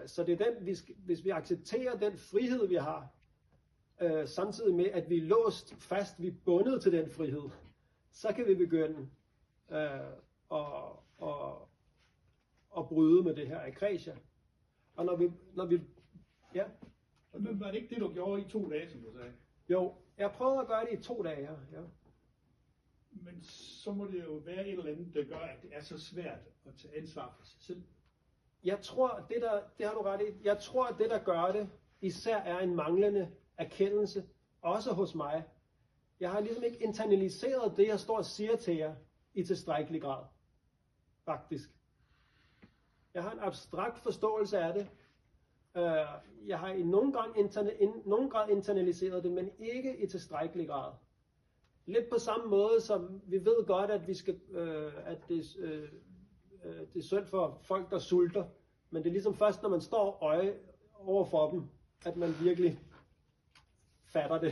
Så det er den, hvis vi accepterer den frihed, vi har, samtidig med, at vi er låst fast, vi er bundet til den frihed, så kan vi begynde at bryde med det her akresia. Og når vi ja. Men var det ikke det, du gjorde i 2 dage, som du sagde? Jo, jeg prøvede at gøre det i 2 dage, ja. Men så må det jo være et eller andet, der gør, at det er så svært at tage ansvar for sig selv. Jeg tror, det har du ret i. Jeg tror, at det, der gør det, især er en manglende erkendelse, også hos mig. Jeg har ligesom ikke internaliseret det, jeg står og siger til jer, i tilstrækkelig grad. Faktisk. Jeg har en abstrakt forståelse af det. Jeg har i nogen grad internaliseret det, men ikke i tilstrækkelig grad. Lidt på samme måde, som vi ved godt, at vi skal, at det er synd for folk, der sulter. Men det er ligesom først, når man står over for dem, at man virkelig fatter det.